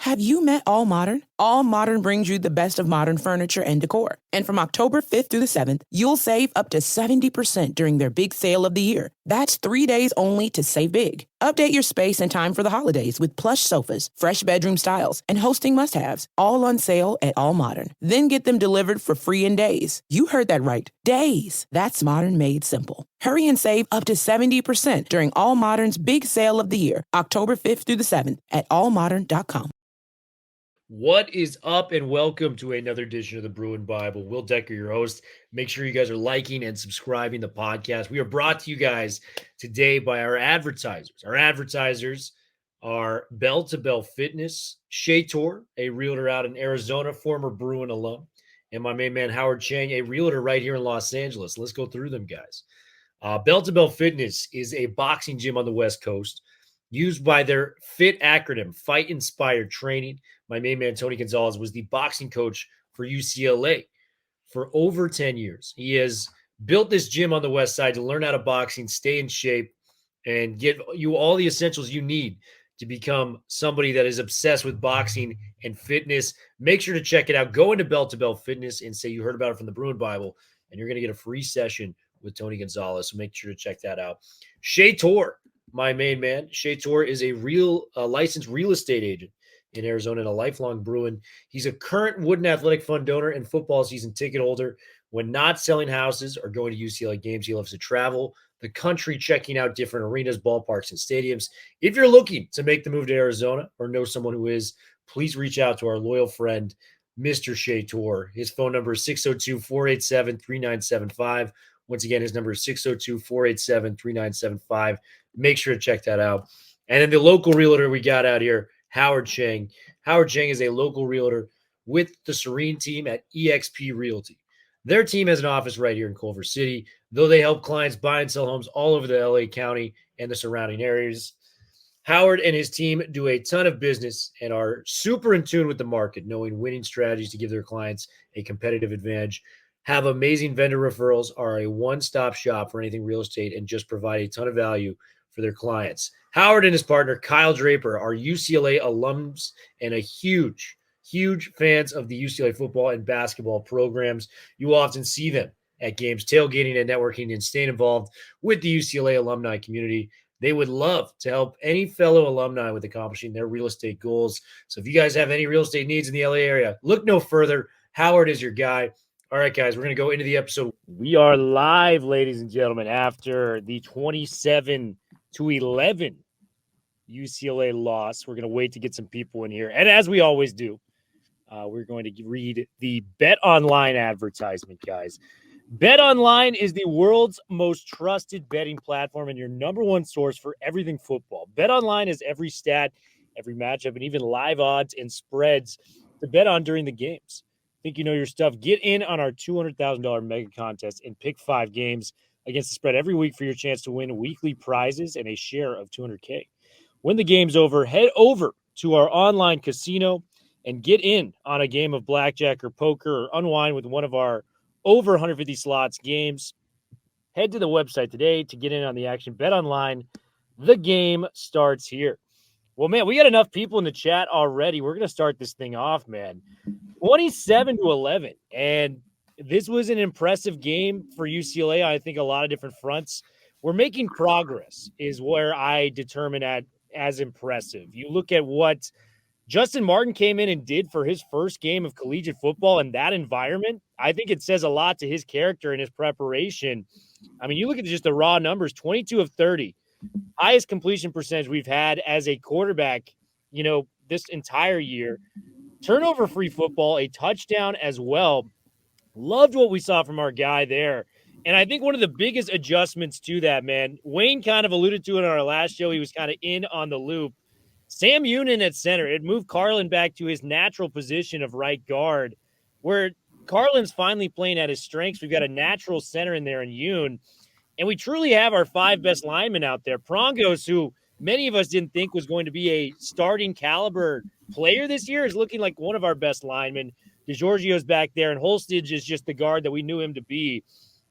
Have you met All Modern? All Modern brings you the best of modern furniture and decor. And from October 5th through the 7th, you'll save up to 70% during their big sale of the year. That's 3 days only to save big. Update your space in time for the holidays with plush sofas, fresh bedroom styles, and hosting must-haves, all on sale at All Modern. Then get them delivered for free in days. You heard that right. Days. That's modern made simple. Hurry and save up to 70% during All Modern's big sale of the year, October 5th through the 7th at allmodern.com. What is up, and welcome to another edition of the Bruin Bible. Will Decker, your host. Make sure you guys are liking and subscribing the podcast. We are brought to you guys today by our advertisers. Our advertisers are Bell to Bell Fitness, Shea Tor, a realtor out in Arizona, former Bruin alum, and my main man Howard Chang, a realtor right here in Los Angeles. Let's go through them, guys. Bell to Bell Fitness is a boxing gym on the West Coast used by their FIT acronym, Fight Inspired Training. My main man, Tony Gonzalez, was the boxing coach for UCLA for over 10 years. He has built this gym on the West Side to learn how to boxing, stay in shape, and get you all the essentials you need to become somebody that is obsessed with boxing and fitness. Make sure to check it out. Go into Bell to Bell Fitness and say you heard about it from the Bruin Bible, and you're going to get a free session with Tony Gonzalez. So make sure to check that out. Shea Tor, my main man. Shea Tor is a licensed real estate agent in Arizona and a lifelong Bruin. He's a current Wooden Athletic Fund donor and football season ticket holder. When not selling houses or going to UCLA games, he loves to travel the country, checking out different arenas, ballparks, and stadiums. If you're looking to make the move to Arizona or know someone who is, please reach out to our loyal friend, Mr. Shea Tor. His phone number is 602-487-3975. Once again, his number is 602-487-3975. Make sure to check that out. And then the local realtor we got out here, Howard Chang. Howard Chang is a local realtor with the Serene team at eXp Realty. Their team has an office right here in Culver City, though they help clients buy and sell homes all over the LA County and the surrounding areas. Howard and his team do a ton of business and are super in tune with the market, knowing winning strategies to give their clients a competitive advantage, have amazing vendor referrals, are a one-stop shop for anything real estate, and just provide a ton of value for their clients. Howard and his partner, Kyle Draper, are UCLA alums and a huge fans of the UCLA football and basketball programs. You will often see them at games, tailgating and networking, and staying involved with the UCLA alumni community. They would love to help any fellow alumni with accomplishing their real estate goals. So if you guys have any real estate needs in the LA area, look no further. Howard is your guy. All right, guys, we're going to go into the episode. We are live, ladies and gentlemen, after the 27-11 UCLA loss. We're going to wait to get some people in here. And as we always do, we're going to read the Bet Online advertisement, guys. Bet Online is the world's most trusted betting platform and your number one source for everything football. Bet Online has every stat, every matchup, and even live odds and spreads to bet on during the games. Think you know your stuff? Get in on our $200,000 mega contest and pick 5 games against the spread every week for your chance to win weekly prizes and a share of $200K. When the game's over, head over to our online casino and get in on a game of blackjack or poker or unwind with one of our over 150 slots games. Head to the website today to get in on the action. Bet Online. The game starts here. Well, man, we got enough people in the chat already. We're going to start this thing off, man. 27-11. And this was an impressive game for UCLA. I think a lot of different fronts. We're making progress is where I determine as impressive. You look at what Justyn Martin came in and did for his first game of collegiate football in that environment. I think it says a lot to his character and his preparation. I mean, you look at just the raw numbers, 22 of 30, highest completion percentage we've had as a quarterback, this entire year. Turnover-free football, a touchdown as well. Loved what we saw from our guy there. And I think one of the biggest adjustments to that, man, Wayne kind of alluded to it on our last show. He was kind of in on the loop. Sam Union at center. It moved Carlin back to his natural position of right guard, where Carlin's finally playing at his strengths. We've got a natural center in there in Yoon, and we truly have our 5 best linemen out there. Prongos, who many of us didn't think was going to be a starting caliber player this year, is looking like one of our best linemen. DeGiorgio's back there, and Holstage is just the guard that we knew him to be.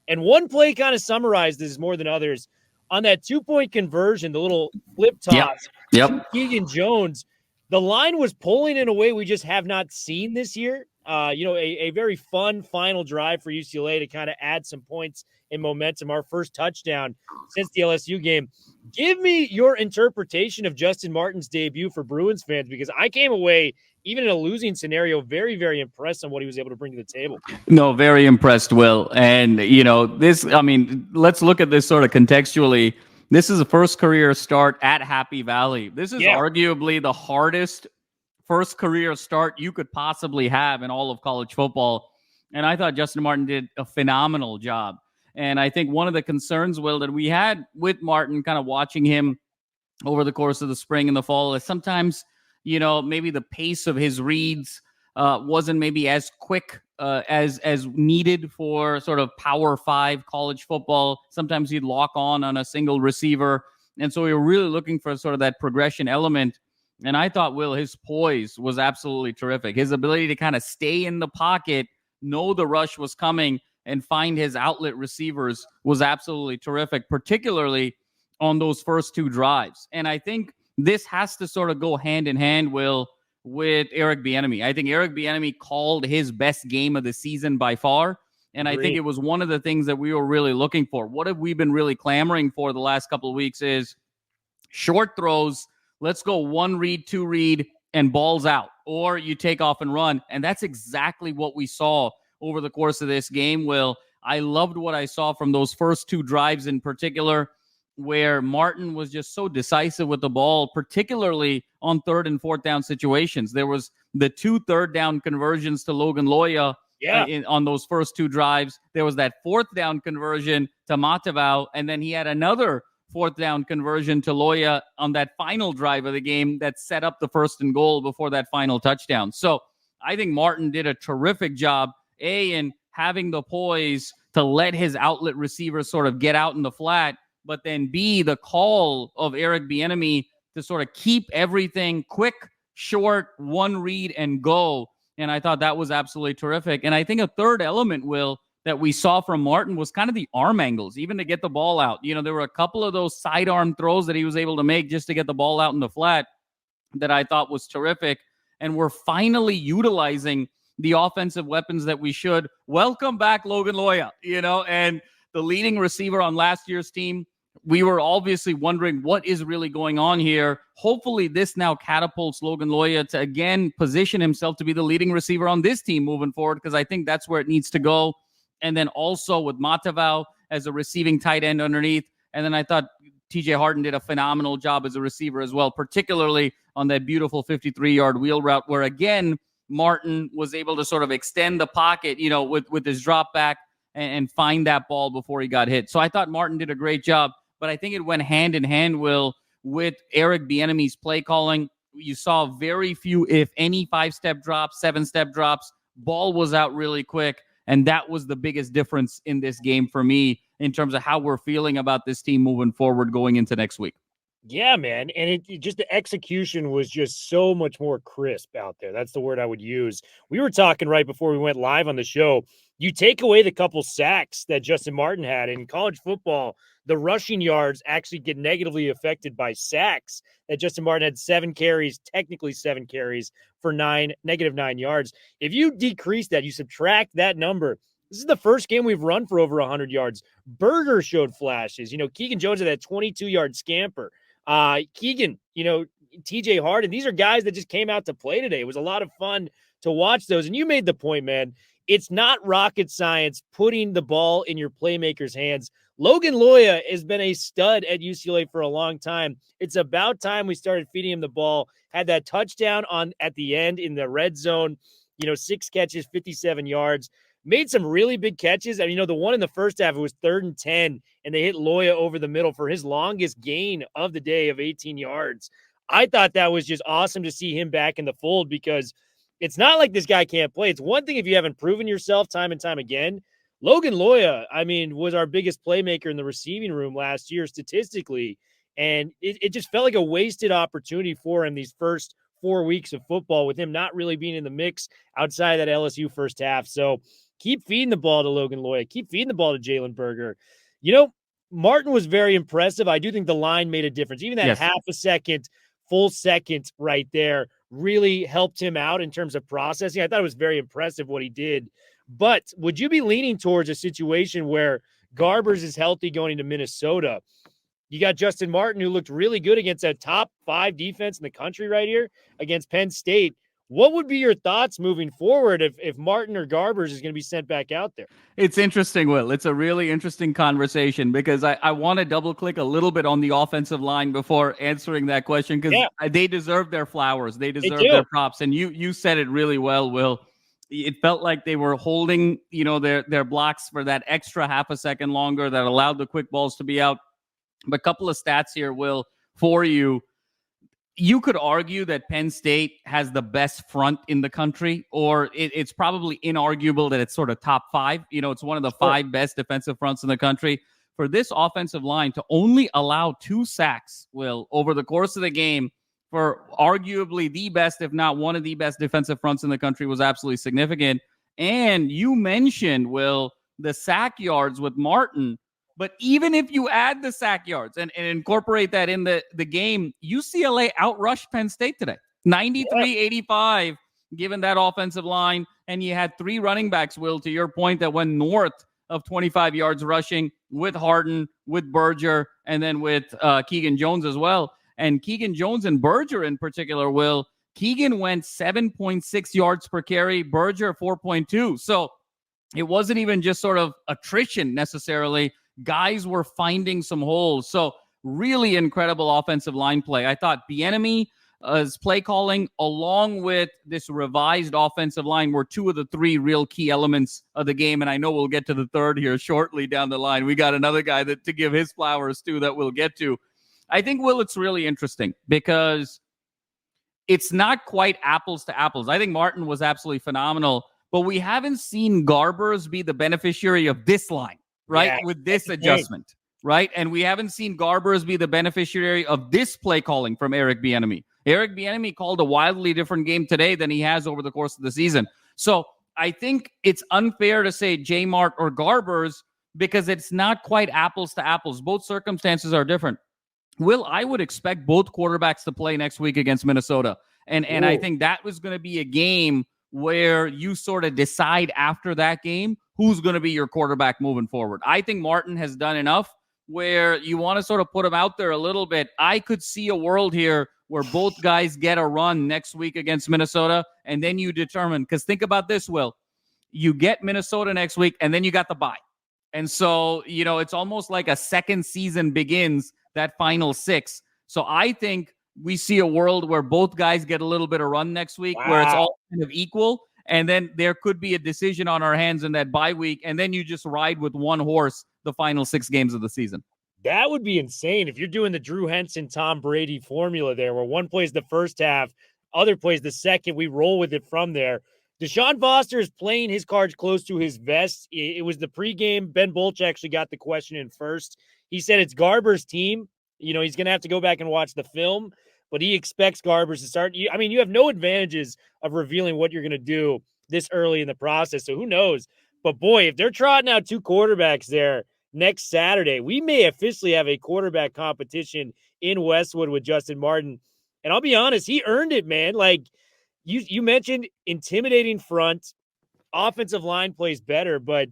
And one play kind of summarized this more than others. On that 2-point conversion, the little flip toss, Yep. Keegan Jones The line was pulling in a way we just have not seen this year. A very fun final drive for UCLA to kind of add some points and momentum. Our first touchdown since the LSU game. Give me your interpretation of Justyn Martin's debut for Bruins fans, because I came away, even in a losing scenario, very, very impressed on what he was able to bring to the table. No, very impressed, Will. And, let's look at this sort of contextually. This is the first career start at Happy Valley. This is arguably the hardest first career start you could possibly have in all of college football. And I thought Justyn Martin did a phenomenal job. And I think one of the concerns, Will, that we had with Martin, kind of watching him over the course of the spring and the fall, is sometimes, maybe the pace of his reads wasn't maybe as quick as needed for sort of Power 5 college football. Sometimes he'd lock on a single receiver. And so we were really looking for sort of that progression element. And I thought, Will, his poise was absolutely terrific. His ability to kind of stay in the pocket, know the rush was coming, and find his outlet receivers was absolutely terrific, particularly on those first two drives. And I think this has to sort of go hand in hand, Will, with Eric Bieniemy. I think Eric Bieniemy called his best game of the season by far. And I think it was one of the things that we were really looking for. What have we been really clamoring for the last couple of weeks is short throws. Let's go one read, two read, and balls out. Or you take off and run. And that's exactly what we saw over the course of this game, Will. I loved what I saw from those first two drives in particular, where Martin was just so decisive with the ball, particularly on third and fourth down situations. There was the 2 third down conversions to Logan Loya on those first two drives. There was that fourth down conversion to Matavao, and then he had another fourth down conversion to Loya on that final drive of the game that set up the 1st and goal before that final touchdown. So I think Martin did a terrific job, in having the poise to let his outlet receivers sort of get out in the flat, but then B, the call of Eric Bieniemy to sort of keep everything quick, short, one read and go. And I thought that was absolutely terrific. And I think a third element, Will, that we saw from Martin was kind of the arm angles, even to get the ball out. There were a couple of those sidearm throws that he was able to make just to get the ball out in the flat that I thought was terrific. And we're finally utilizing the offensive weapons that we should. Welcome back, Logan Loya, and the leading receiver on last year's team. We were obviously wondering what is really going on here. Hopefully this now catapults Logan Loya to again position himself to be the leading receiver on this team moving forward, because I think that's where it needs to go. And then also with Matavao as a receiving tight end underneath. And then I thought TJ Harden did a phenomenal job as a receiver as well, particularly on that beautiful 53-yard wheel route where, again, Martin was able to sort of extend the pocket, with his drop back and find that ball before he got hit. So I thought Martin did a great job, but I think it went hand in hand, Will, with Eric Bieniemy's play calling. You saw very few, if any, 5-step drops, 7-step drops. Ball was out really quick, and that was the biggest difference in this game for me in terms of how we're feeling about this team moving forward going into next week. Yeah, man. And it just, the execution was just so much more crisp out there. That's the word I would use. We were talking right before we went live on the show. You take away the couple sacks that Justyn Martin had in college football, the rushing yards actually get negatively affected by sacks. That Justyn Martin had 7 carries, technically 7 carries for negative 9 yards. If you decrease that, you subtract that number. This is the first game we've run for over 100 yards. Berger showed flashes. Keegan Jones had that 22-yard scamper. Keegan, TJ Harden, these are guys that just came out to play today. It was a lot of fun to watch those. And you made the point, man. It's not rocket science putting the ball in your playmakers' hands. Logan Loya has been a stud at UCLA for a long time. It's about time we started feeding him the ball. Had that touchdown at the end in the red zone, 6 catches, 57 yards. Made some really big catches. And, the one in the first half, it was 3rd and 10, and they hit Loya over the middle for his longest gain of the day of 18 yards. I thought that was just awesome to see him back in the fold, because it's not like this guy can't play. It's one thing if you haven't proven yourself time and time again. Logan Loya, was our biggest playmaker in the receiving room last year statistically, and it just felt like a wasted opportunity for him these first 4 weeks of football with him not really being in the mix outside that LSU first half. So keep feeding the ball to Logan Loya. Keep feeding the ball to Jalen Berger. Martin was very impressive. I do think the line made a difference. Even that half a second, full second right there really helped him out in terms of processing. I thought it was very impressive what he did. But would you be leaning towards a situation where Garbers is healthy going into Minnesota? You got Justyn Martin, who looked really good against a top 5 defense in the country right here against Penn State. What would be your thoughts moving forward if Martin or Garbers is going to be sent back out there? It's interesting, Will. It's a really interesting conversation because I want to double click a little bit on the offensive line before answering that question because they deserve their flowers. They deserve their props. And you said it really well, Will. It felt like they were holding, their blocks for that extra half a second longer that allowed the quick balls to be out. But a couple of stats here, Will, for you. You could argue that Penn State has the best front in the country, or it's probably inarguable that it's sort of top 5. It's one of the 5 best defensive fronts in the country. For this offensive line to only allow 2 sacks, Will, over the course of the game, for arguably the best, if not one of the best defensive fronts in the country, was absolutely significant. And you mentioned, Will, the sack yards with Martin. But even if you add the sack yards and incorporate that in the game, UCLA outrushed Penn State today. 93-85, given that offensive line. And you had 3 running backs, Will, to your point, that went north of 25 yards rushing with Harden, with Berger, and then with Keegan Jones as well. And Keegan Jones and Berger in particular, Will, Keegan went 7.6 yards per carry, Berger 4.2. So it wasn't even just sort of attrition necessarily. Guys were finding some holes. So really incredible offensive line play. I thought Bieniemy's play calling along with this revised offensive line were 2 of the 3 real key elements of the game. And I know we'll get to the third here shortly down the line. We got another guy to give his flowers to that we'll get to. I think, Will, it's really interesting because it's not quite apples to apples. I think Martin was absolutely phenomenal, but we haven't seen Garbers be the beneficiary of this line. Right, with this adjustment, right? And we haven't seen Garbers be the beneficiary of this play calling from Eric Bieniemy. Eric Bieniemy called a wildly different game today than he has over the course of the season. So I think it's unfair to say J-Mart or Garbers because it's not quite apples to apples. Both circumstances are different. Will, I would expect both quarterbacks to play next week against Minnesota. And I think that was going to be a game where you sort of decide after that game who's going to be your quarterback moving forward. I think Martin has done enough where you want to sort of put him out there a little bit. I could see a world here where both guys get a run next week against Minnesota, and then you determine, because think about this, Will. You get Minnesota next week, and then you got the bye. And so, it's almost like a second season begins that final 6. So I think we see a world where both guys get a little bit of run next week, where it's all kind of equal. And then there could be a decision on our hands in that bye week. And then you just ride with one horse the final 6 games of the season. That would be insane if you're doing the Drew Henson, Tom Brady formula there, where one plays the first half, other plays the second. We roll with it from there. Deshaun Foster is playing his cards close to his vest. It was the pregame. Ben Bolch actually got the question in first. He said it's Garber's team. He's going to have to go back and watch the film, but he expects Garbers to start. You have no advantages of revealing what you're going to do this early in the process. So who knows? But boy, if they're trotting out 2 quarterbacks there next Saturday, we may officially have a quarterback competition in Westwood with Justyn Martin. And I'll be honest, he earned it, man. Like you mentioned, intimidating front, offensive line plays better, but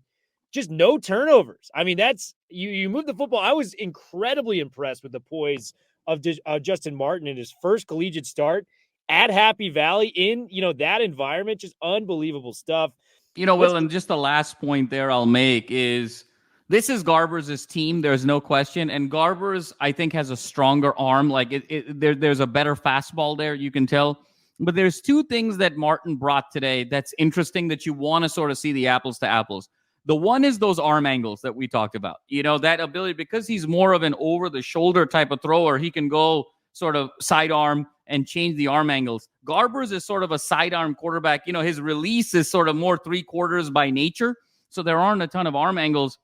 just no turnovers. I mean, that's you move the football. I was incredibly impressed with the poise of Justyn Martin in his first collegiate start at Happy Valley in, that environment. Just unbelievable stuff. Will, and just the last point there I'll make is this is Garbers' team. There's no question. And Garbers, I think, has a stronger arm. Like there's a better fastball there, you can tell. But there's 2 things that Martin brought today that's interesting that you want to sort of see the apples to apples. The one is those arm angles that we talked about. That ability, because he's more of an over-the-shoulder type of thrower, he can go sort of sidearm and change the arm angles. Garbers is sort of a sidearm quarterback. His release is sort of more 3/4 by nature, so there aren't a ton of arm angles.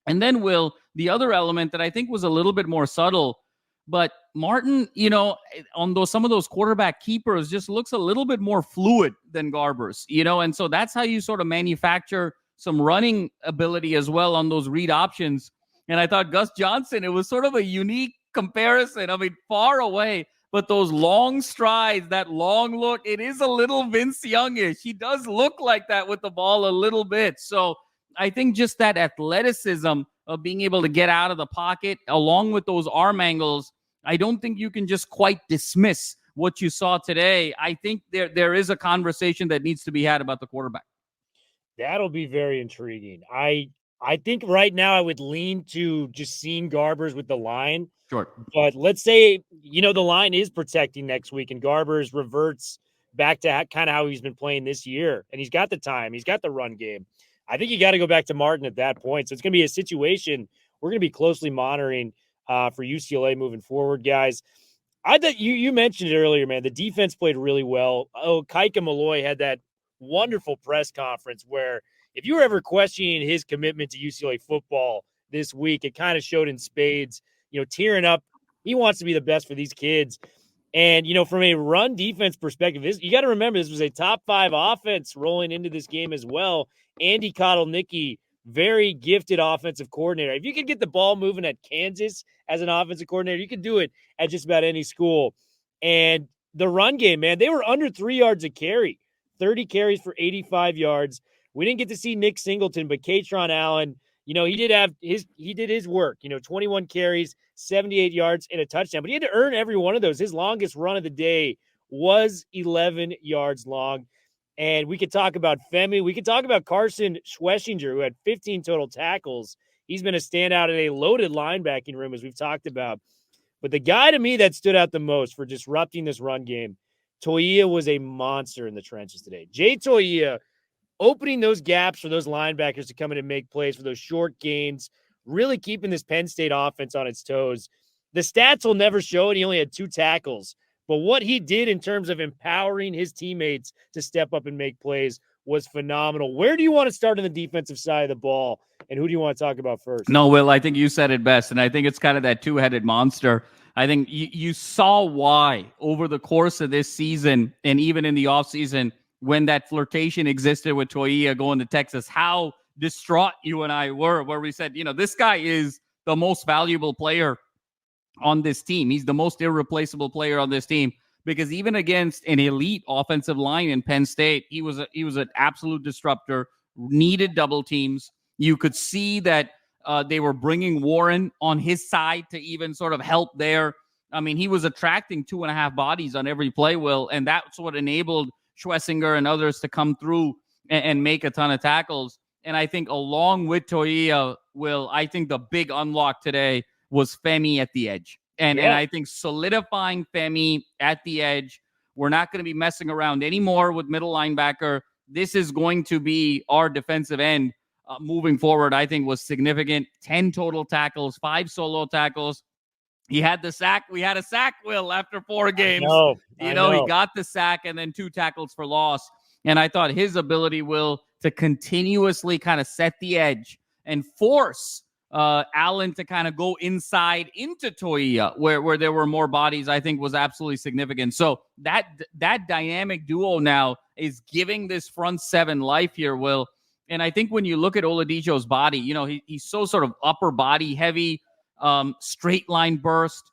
And then, Will, the other element that I think was a little bit more subtle, but Martin, on some of those quarterback keepers just looks a little bit more fluid than Garbers, and so that's how you sort of manufacture some running ability as well on those read options. And I thought Gus Johnson, it was sort of a unique comparison. I mean, far away, but those long strides, that long look, it is a little Vince Youngish. He does look like that with the ball a little bit. So I think just that athleticism of being able to get out of the pocket along with those arm angles, I don't think you can just quite dismiss what you saw today. I think there is a conversation that needs to be had about the quarterback. That'll be very intriguing. I think right now I would lean to just seeing Garbers with the line. Sure. But let's say, the line is protecting next week and Garbers reverts back to kind of how he's been playing this year. And he's got the time. He's got the run game. I think you got to go back to Martin at that point. So it's going to be a situation we're going to be closely monitoring for UCLA moving forward, guys. I thought you mentioned it earlier, man. The defense played really well. Kaika Malloy had that wonderful press conference where if you were ever questioning his commitment to UCLA football this week, it kind of showed in spades, tearing up. He wants to be the best for these kids. And, from a run defense perspective, you got to remember this was a top 5 offense rolling into this game as well. Andy Kotelnicki, very gifted offensive coordinator. If you could get the ball moving at Kansas as an offensive coordinator, you could do it at just about any school. And the run game, man, they were under 3 yards a carry, 30 carries for 85 yards. We didn't get to see Nick Singleton, but Katron Allen, he did his work, 21 carries, 78 yards and a touchdown, but he had to earn every one of those. His longest run of the day was 11 yards long. And we could talk about Femi. We could talk about Carson Schweschinger, who had 15 total tackles. He's been a standout in a loaded linebacking room, as we've talked about. But the guy to me that stood out the most for disrupting this run game, Toia was a monster in the trenches today. Jay Toia opening those gaps for those linebackers to come in and make plays for those short gains, really keeping this Penn State offense on its toes. The stats will never show it. He only had 2 tackles. But what he did in terms of empowering his teammates to step up and make plays was phenomenal. Where do you want to start on the defensive side of the ball, and who do you want to talk about first? No, Will, I think you said it best, and I think it's kind of that two-headed monster. I think you saw why over the course of this season and even in the offseason when that flirtation existed with Toia going to Texas, how distraught you and I were, where we said, this guy is the most valuable player on this team. He's the most irreplaceable player on this team because even against an elite offensive line in Penn State, he was an absolute disruptor, needed double teams. You could see that they were bringing Warren on his side to even sort of help there. I mean, he was attracting 2.5 bodies on every play, Will, and that's what enabled Schwessinger and others to come through and make a ton of tackles. And I think along with Toia, Will, I think the big unlock today was Femi at the edge. And I think solidifying Femi at the edge, we're not going to be messing around anymore with middle linebacker. This is going to be our defensive end moving forward, I think was significant. 10 total tackles, 5 solo tackles. He had the sack. We had a sack, Will, after 4 games. I know. He got the sack and then 2 tackles for loss. And I thought his ability, Will, to continuously kind of set the edge and force Allen to kind of go inside into Toia where there were more bodies, I think was absolutely significant. So that dynamic duo now is giving this front 7 life here, Will. And I think when you look at Oladipo's body, he's so sort of upper body heavy, straight line burst,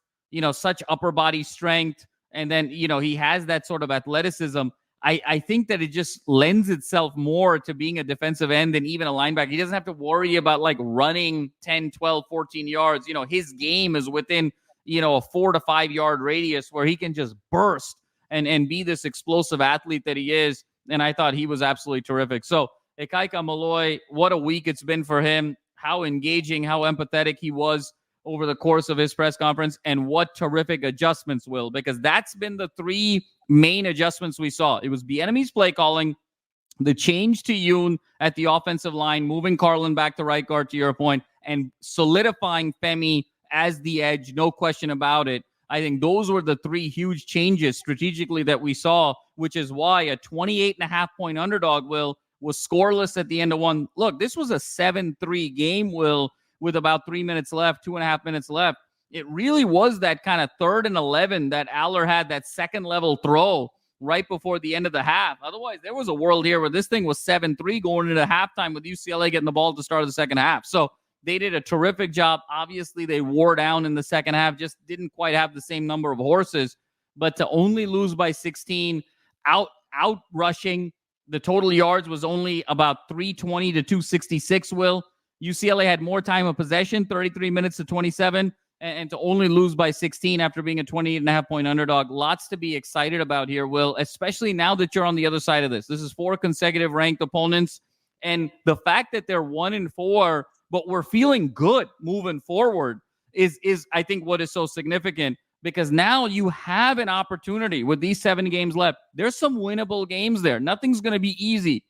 such upper body strength. And then, he has that sort of athleticism. I think that it just lends itself more to being a defensive end than even a linebacker. He doesn't have to worry about like running 10, 12, 14 yards. His game is within, a 4 to 5 yard radius where he can just burst and be this explosive athlete that he is. And I thought he was absolutely terrific. So Ikaika Malloy, what a week it's been for him. How engaging, how empathetic he was over the course of his press conference, and what terrific adjustments, Will, because that's been the 3 main adjustments we saw. It was Bieniemy's play calling, the change to Yoon at the offensive line, moving Carlin back to right guard to your point, and solidifying Femi as the edge, no question about it. I think those were the 3 huge changes strategically that we saw, which is why a 28.5-point underdog, Will, was scoreless at the end of one. Look, this was a 7-3 game, Will, with about 3 minutes left, 2.5 minutes left. It really was that kind of 3rd and 11 that Aller had that second level throw right before the end of the half. Otherwise, there was a world here where this thing was 7-3 going into halftime with UCLA getting the ball at the start of the second half. So they did a terrific job. Obviously, they wore down in the second half, just didn't quite have the same number of horses. but to only lose by 16, out rushing, the total yards was only about 320 to 266, Will. UCLA had more time of possession, 33 minutes to 27, and to only lose by 16 after being a 28.5-point underdog. Lots to be excited about here, Will, especially now that you're on the other side of this. This is 4 consecutive ranked opponents, and the fact that they're 1-4, but we're feeling good moving forward is I think what is so significant, because now you have an opportunity with these 7 games left. There's some winnable games there. Nothing's going to be easy,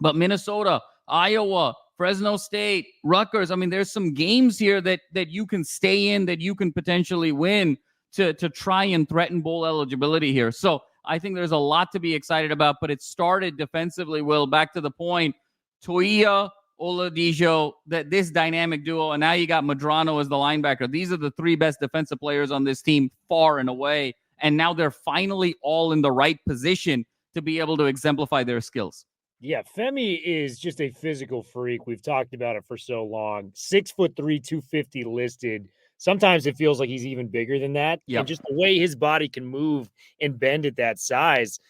but Minnesota, Iowa, Fresno State, Rutgers. I mean, there's some games here that you can stay in, that you can potentially win to try and threaten bowl eligibility here. So I think there's a lot to be excited about, but it started defensively, Will, back to the point. Toia, Oladipo, that this dynamic duo, and now you got Medrano as the linebacker. These are the 3 best defensive players on this team, far and away. And now they're finally all in the right position to be able to exemplify their skills. Yeah, Femi is just a physical freak. We've talked about it for so long. 6'3", 250 listed. Sometimes it feels like he's even bigger than that. Yep. And just the way his body can move and bend at that size.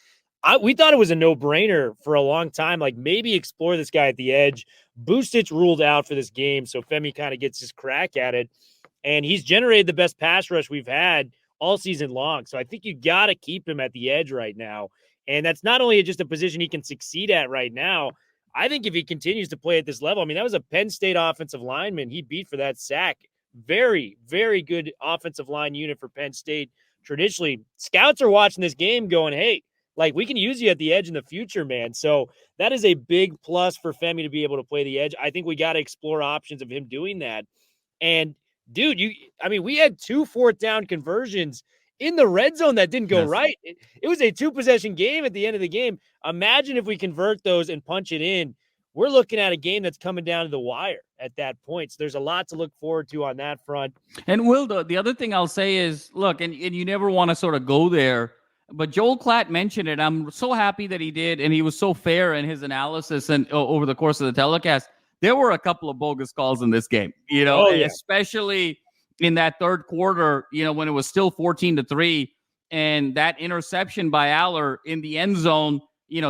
We thought it was a no-brainer for a long time. Like, maybe explore this guy at the edge. Bustich ruled out for this game, so Femi kind of gets his crack at it. And he's generated the best pass rush we've had all season long. So I think you got to keep him at the edge right now. And that's not only just a position he can succeed at right now. I think if he continues to play at this level, I mean, that was a Penn State offensive lineman he beat for that sack. Very, very good offensive line unit for Penn State. Traditionally, scouts are watching this game going, hey, like, we can use you at the edge in the future, man. So that is a big plus for Femi to be able to play the edge. I think we got to explore options of him doing that. And, dude, we had 2 4th-down conversions in the red zone that didn't go right. It was a 2-possession game at the end of the game. Imagine if we convert those and punch it in. We're looking at a game that's coming down to the wire at that point. So there's a lot to look forward to on that front. And Will, the other thing I'll say is, look, and you never want to sort of go there, but Joel Klatt mentioned it. I'm so happy that he did, and he was so fair in his analysis and over the course of the telecast. There were a couple of bogus calls in this game, especially in that third quarter, when it was still 14-3, and that interception by Aller in the end zone,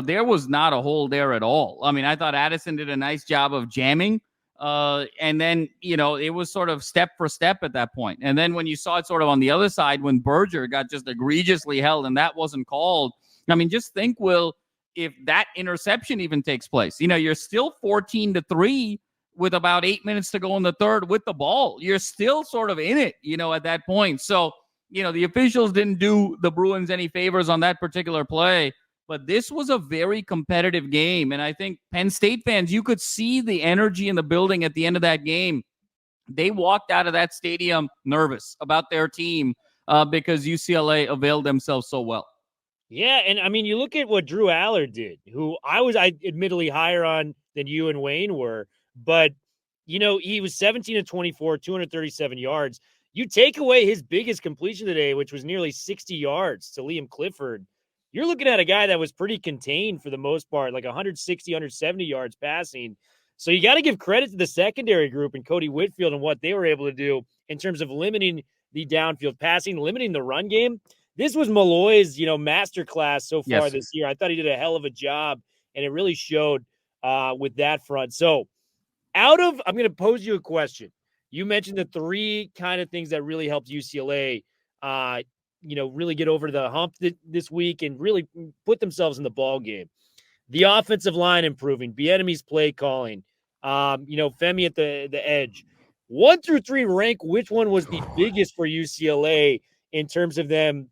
there was not a hole there at all. I mean, I thought Addison did a nice job of jamming. And then, it was sort of step for step at that point. And then when you saw it sort of on the other side, when Berger got just egregiously held and that wasn't called, I mean, just think, Will, if that interception even takes place, you're still 14-3 with about 8 minutes to go in the third with the ball. You're still sort of in it, at that point. So, the officials didn't do the Bruins any favors on that particular play. But this was a very competitive game. And I think Penn State fans, you could see the energy in the building at the end of that game. They walked out of that stadium nervous about their team because UCLA availed themselves so well. Yeah, and I mean, you look at what Drew Aller did, who I admittedly higher on than you and Wayne were. But, he was 17-24, 237 yards. You take away his biggest completion today, which was nearly 60 yards to Liam Clifford. You're looking at a guy that was pretty contained for the most part, like 160, 170 yards passing. So you got to give credit to the secondary group and Cody Whitfield and what they were able to do in terms of limiting the downfield passing, limiting the run game. This was Malloy's, masterclass so far this year. I thought he did a hell of a job, and it really showed with that front. So I'm going to pose you a question. You mentioned the 3 kind of things that really helped UCLA really get over the hump this week and really put themselves in the ball game. The offensive line improving, Bieniemy's play calling, Femi at the edge. 1 through 3 rank which one was the biggest for UCLA in terms of them,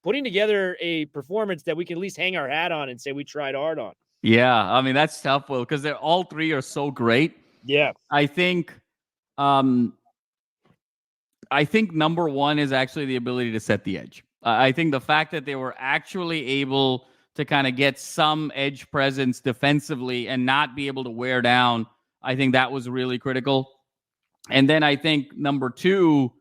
putting together a performance that we can at least hang our hat on and say we tried hard on. Yeah, I mean, that's tough, Will, because they're all 3 are so great. Yeah. I think number 1 is actually the ability to set the edge. I think the fact that they were actually able to kind of get some edge presence defensively and not be able to wear down, I think that was really critical. And then I think number 2,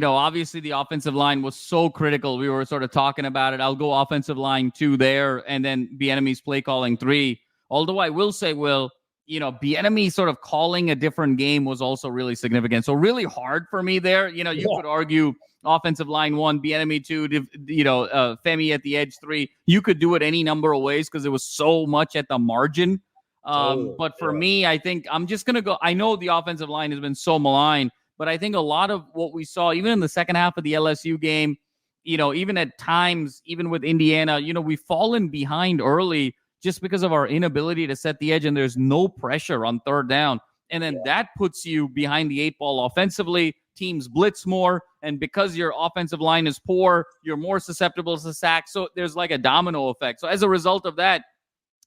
obviously the offensive line was so critical. We were sort of talking about it. I'll go offensive line 2 there, and then Bieniemy's play calling 3. Although I will say, Will, Bieniemy sort of calling a different game was also really significant. So really hard for me there. You could argue offensive line 1, Bieniemy 2, Femi at the edge 3. You could do it any number of ways because it was so much at the margin. But for me, I think I'm just going to go. I know the offensive line has been so maligned, but I think a lot of what we saw, even in the second half of the LSU game, even at times, even with Indiana, we've fallen behind early just because of our inability to set the edge, and there's no pressure on third down. And then that puts you behind the 8 ball offensively. Teams blitz more, and because your offensive line is poor, you're more susceptible to sacks. So there's like a domino effect. So as a result of that,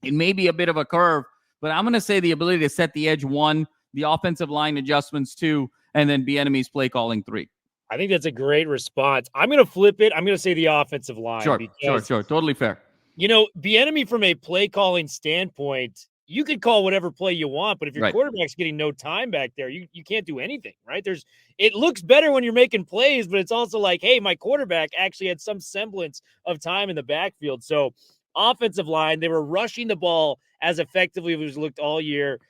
it may be a bit of a curve, but I'm going to say the ability to set the edge 1, the offensive line adjustments 2, and then Bieniemy's play calling 3. I think that's a great response. I'm going to flip it. I'm going to say the offensive line. Sure. Totally fair. Bieniemy from a play calling standpoint, you could call whatever play you want, but if your quarterback's getting no time back there, you can't do anything, right? It looks better when you're making plays, but it's also like, hey, my quarterback actually had some semblance of time in the backfield. So offensive line, they were rushing the ball as effectively as it was looked all year.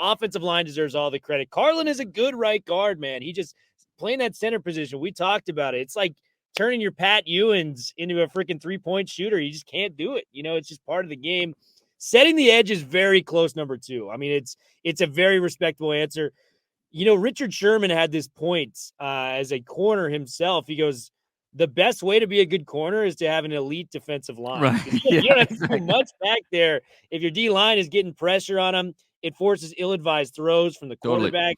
Offensive line deserves all the credit. Carlin is a good right guard, man. He just playing that center position. We talked about it. It's like turning your Pat Ewins into a freaking 3-point shooter. You just can't do it. It's just part of the game. Setting the edge is very close number 2. I mean, it's a very respectable answer. Richard Sherman had this point as a corner himself. He goes, the best way to be a good corner is to have an elite defensive line. Right. You don't have to do much back there. If your D-line is getting pressure on them, it forces ill-advised throws from the quarterback.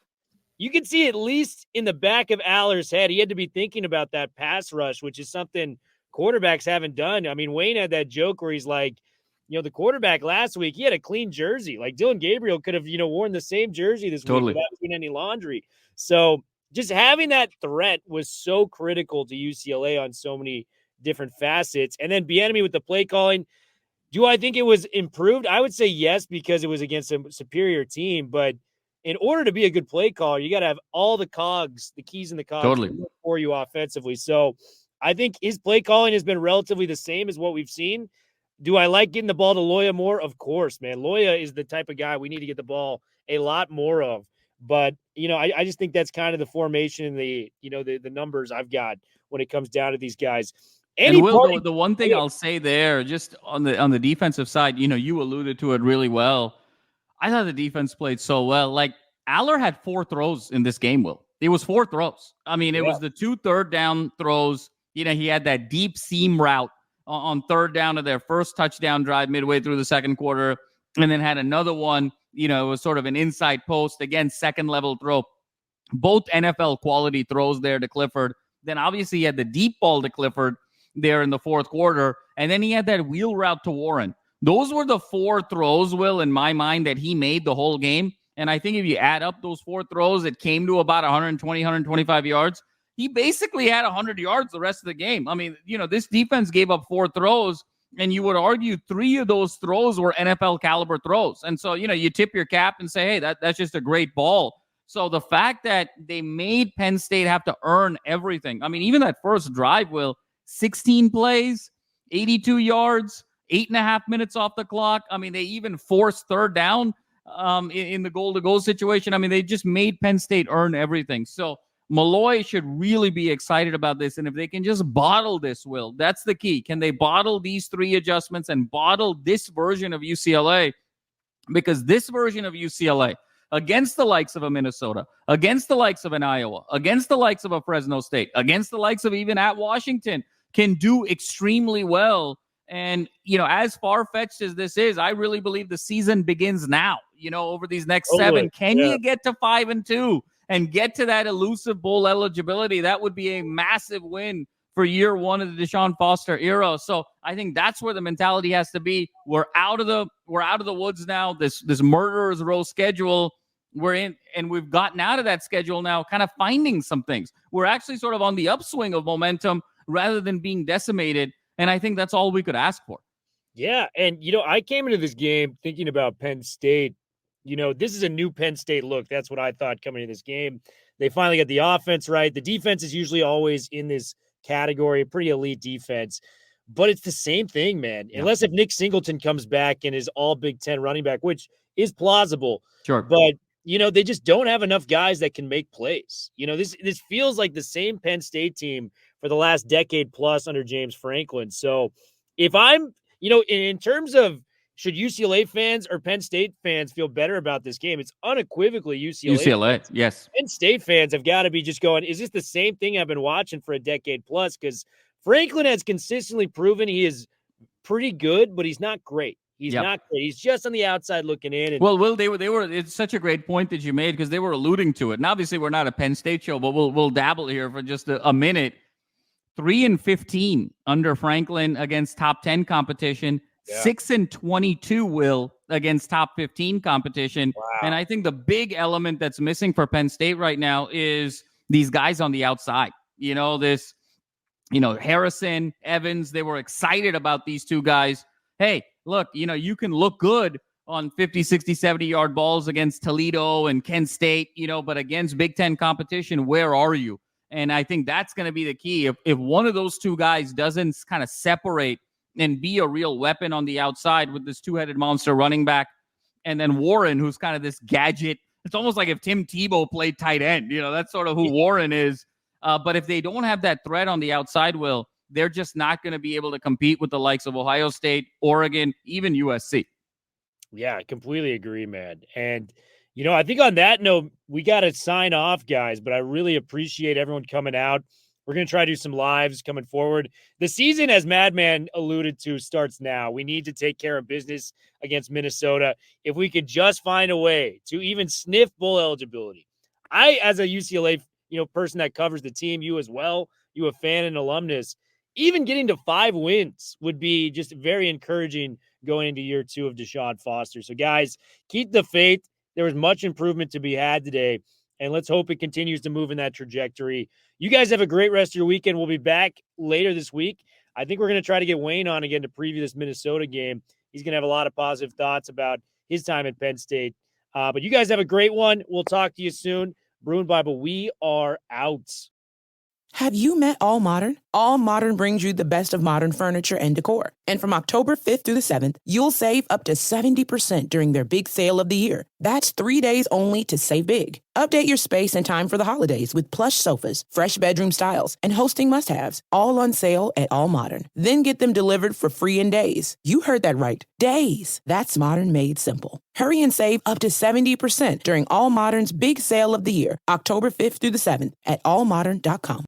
You can see at least in the back of Aller's head, he had to be thinking about that pass rush, which is something quarterbacks haven't done. I mean, Wayne had that joke where he's like, the quarterback last week, he had a clean jersey. Like Dylan Gabriel could have, worn the same jersey this week without doing any laundry. So just having that threat was so critical to UCLA on so many different facets. And then Bieniemy with the play calling. Do I think it was improved? I would say yes, because it was against a superior team. But in order to be a good play caller, you got to have all the cogs, the keys in the cogs for you offensively. So I think his play calling has been relatively the same as what we've seen. Do I like getting the ball to Loya more? Of course, man. Loya is the type of guy we need to get the ball a lot more of. But, I just think that's kind of the formation and the numbers I've got when it comes down to these guys. And Will, the one thing I'll say there, just on the defensive side, you alluded to it really well. I thought the defense played so well. Like, Aller had 4 throws in this game, Will. It was 4 throws. I mean, it was the 2 third down throws. He had that deep seam route on third down of their first touchdown drive midway through the second quarter, and then had another one, it was sort of an inside post, again, second level throw. Both NFL quality throws there to Clifford. Then obviously he had the deep ball to Clifford there in the fourth quarter, and then he had that wheel route to Warren. Those were the 4 throws, Will, in my mind, that he made the whole game. And I think if you add up those 4 throws, it came to about 120, 125 yards. He basically had 100 yards the rest of the game. I mean, this defense gave up 4 throws, and you would argue 3 of those throws were NFL caliber throws. And so, you tip your cap and say, hey, that's just a great ball. So the fact that they made Penn State have to earn everything. I mean, even that first drive, Will, 16 plays, 82 yards, 8.5 minutes off the clock. I mean, they even forced third down in the goal-to-goal situation. I mean, they just made Penn State earn everything. So Malloy should really be excited about this. And if they can just bottle this, Will, that's the key. Can they bottle these 3 adjustments and bottle this version of UCLA? Because this version of UCLA, against the likes of a Minnesota, against the likes of an Iowa, against the likes of a Fresno State, against the likes of even at Washington, can do extremely well. And, as far-fetched as this is, I really believe the season begins now, over these next 7. Can you get to 5-2 and get to that elusive bowl eligibility? That would be a massive win for year 1 of the Deshaun Foster era. So I think that's where the mentality has to be. We're out of the woods now. This murderer's row schedule we're in, and we've gotten out of that schedule now, kind of finding some things. We're actually sort of on the upswing of momentum rather than being decimated. And I think that's all we could ask for. Yeah. And, I came into this game thinking about Penn State. This is a new Penn State look. That's what I thought coming into this game. They finally got the offense right. The defense is usually always in this category, pretty elite defense. But it's the same thing, man. Yeah. Unless if Nick Singleton comes back and is all Big Ten running back, which is plausible. Sure. But, they just don't have enough guys that can make plays. This feels like the same Penn State team for the last decade plus under James Franklin. So if I'm, in terms of should UCLA fans or Penn State fans feel better about this game, it's unequivocally UCLA. Yes. Penn State fans have got to be just going, is this the same thing I've been watching for a decade plus? Because Franklin has consistently proven he is pretty good, but he's not great. He's not great. He's just on the outside looking in. And Will, they were. It's such a great point that you made because they were alluding to it. And obviously, we're not a Penn State show, but we'll dabble here for just a minute. 3-15 under Franklin against top 10 competition. 6-22 Will against top 15 competition. Wow. And I think the big element that's missing for Penn State right now is these guys on the outside. Harrison, Evans, they were excited about these two guys. Hey, look, you can look good on 50, 60, 70-yard balls against Toledo and Kent State, but against Big Ten competition, where are you? And I think that's going to be the key. If one of those two guys doesn't kind of separate and be a real weapon on the outside with this two-headed monster running back, and then Warren, who's kind of this gadget. It's almost like if Tim Tebow played tight end. That's sort of who Warren is. But if they don't have that threat on the outside, Will, they're just not going to be able to compete with the likes of Ohio State, Oregon, even USC. Yeah, I completely agree, man. And, I think on that note, we got to sign off, guys, but I really appreciate everyone coming out. We're going to try to do some lives coming forward. The season, as Madman alluded to, starts now. We need to take care of business against Minnesota. If we could just find a way to even sniff bowl eligibility. I, as a UCLA, person that covers the team, you as well, you a fan and alumnus, even getting to 5 wins would be just very encouraging going into year 2 of Deshaun Foster. So, guys, keep the faith. There was much improvement to be had today, and let's hope it continues to move in that trajectory. You guys have a great rest of your weekend. We'll be back later this week. I think we're going to try to get Wayne on again to preview this Minnesota game. He's going to have a lot of positive thoughts about his time at Penn State. But you guys have a great one. We'll talk to you soon. Bruin Bible, we are out. Have you met All Modern? All Modern brings you the best of modern furniture and decor. And from October 5th through the 7th, you'll save up to 70% during their big sale of the year. That's 3 days only to save big. Update your space in time for the holidays with plush sofas, fresh bedroom styles, and hosting must-haves, all on sale at All Modern. Then get them delivered for free in days. You heard that right. Days. That's modern made simple. Hurry and save up to 70% during All Modern's big sale of the year, October 5th through the 7th at allmodern.com.